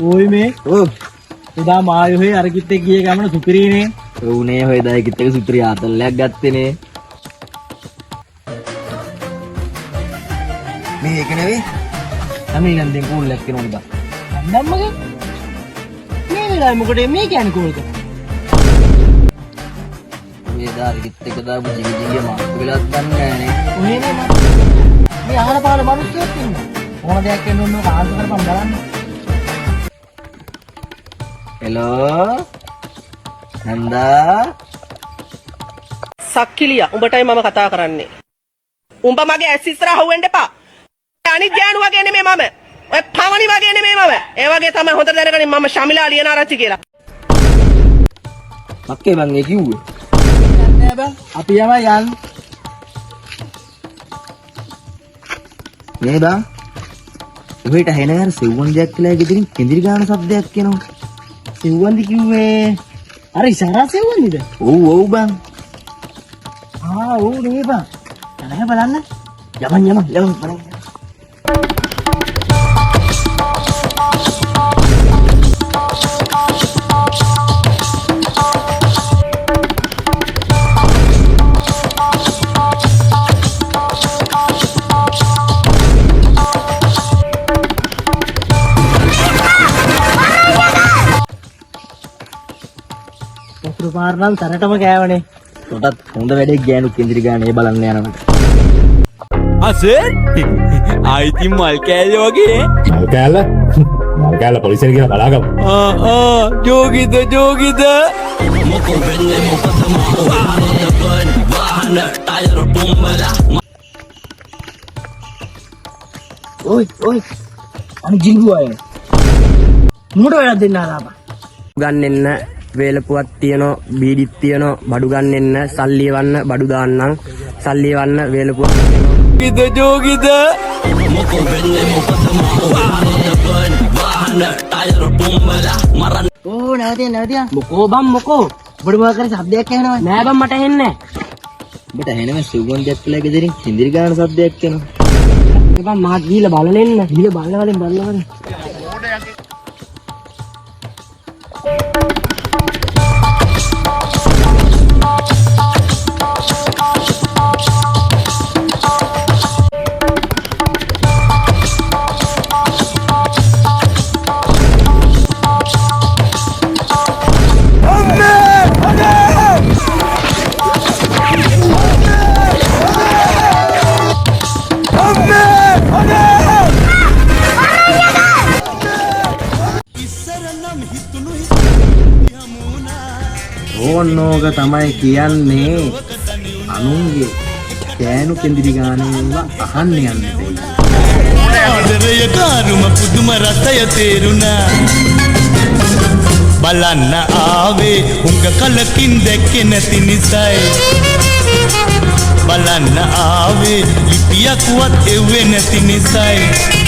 ओय में එදා මායෝහේ අර කිත්තේ ගියේ ගමන සුපිරීනේ. උනේ හොය දා කිත්තක සුපිරි ආතල්ලයක් ගත්තේනේ. මේක නෙවෙයි. තමයි නන්දෙන් කෝල්ලක් කෙනවද? නම්මගේ. මේ වෙලාවේ මොකටද මේ කියන්නේ කෝල්ක? මේ දා අර කිත්තක දාපු ජිගිජිගිය මාක් වෙලවත් දන්නේ නෑනේ. ඔනේ නේ මම. මේ අහන පාන මිනිස්සුත් ඉන්නවා. ඕන දෙයක් වෙන්න ඕන කාන්ත කරපම් බලන්න. හෙලෝ නන්දා සක්කිලියා උඹටයි මම කතා කරන්නේ. උඹ මගේ ඇස් ඉස්සරහ හොවෙන්න එපා. අනිත් ගෑනු වගේ නෙමෙයි මම. ඔය පවණි වගේ නෙමෙයි මම. ඒ වගේ තමයි හොඳට දැනගන්නේ මම ශමිලා ලියනාරච්චි කියලා. මක්කේ මං ඒ කිව්වේ. නෑ බං. අපි යම යන්. නේ බං. ඔහෙට හෙනගර සෙව්වන් දෙයක් කියලා ගෙදරින් කෙඳිරි ගාන શબ્දයක් එනවා. සෙව්වන්දි කිව්වේ අර ඉෂාරා සෙව්වන්දිද? ඔව් බං. ඔව් නේ බං. යන්න බලන්න. යමන් බලන්න. පාරනම් තරටම කෑවනේ. උටත් හොඳ වැඩේ ගෑනු කෙඳිරි ගාන ඒ බලන්න යනකොට. අසර් ආයිති මල් කෑල්ල වගේ. මල් කෑල්ල පොලිසියට කියලා බලාගමු. ජෝගිද මොකෝ වෙන්නේ මොකද වාහන ටයර් බොම්බලා. ඔයි අනි ජිංගු අය මොඩ වෙලා දෙන්න ආවා. ගන්නෙන්න වේලපුවක් තියනවා බීඩිත් තියනවා බඩු ගන්නෙන්න සල්ලි වන්න බඩු දාන්නම් සල්ලි වන්න වේලපුවක් ජෝගිද මොකෝ වෙන්නේ මොකද වාහන ටයර් බොම්බලා මරන්න. නැවතියා මොකෝ බම් මොකෝ ඔබට මොකක් හරි શબ્දයක් ඇහෙනවද? නෑ බම් මට ඇහෙන්නේ නෑ. උඹට හෙනම සෙව්වන් දෙයක් කියලා ගෙදරින් කෙඳිරි ගාන શબ્දයක් එනවා. ඒ බම් මාත් ගිහලා බලන්න. ගිහලා බලවලින්. ඕනෝක තමයි කියන්නේ අනුන්ගේ කෑනු කෙඳිරි ගානේව අහන්න යන්න දෙයි. ආදරය කාරුම පුදුම රසය තේරුණා. බලන්න ආවේ උංග කලකින් දැක්කේ නැති නිසයි. බලන්න ආවේ ලිපියක්වත් එව්වේ නැති නිසයි.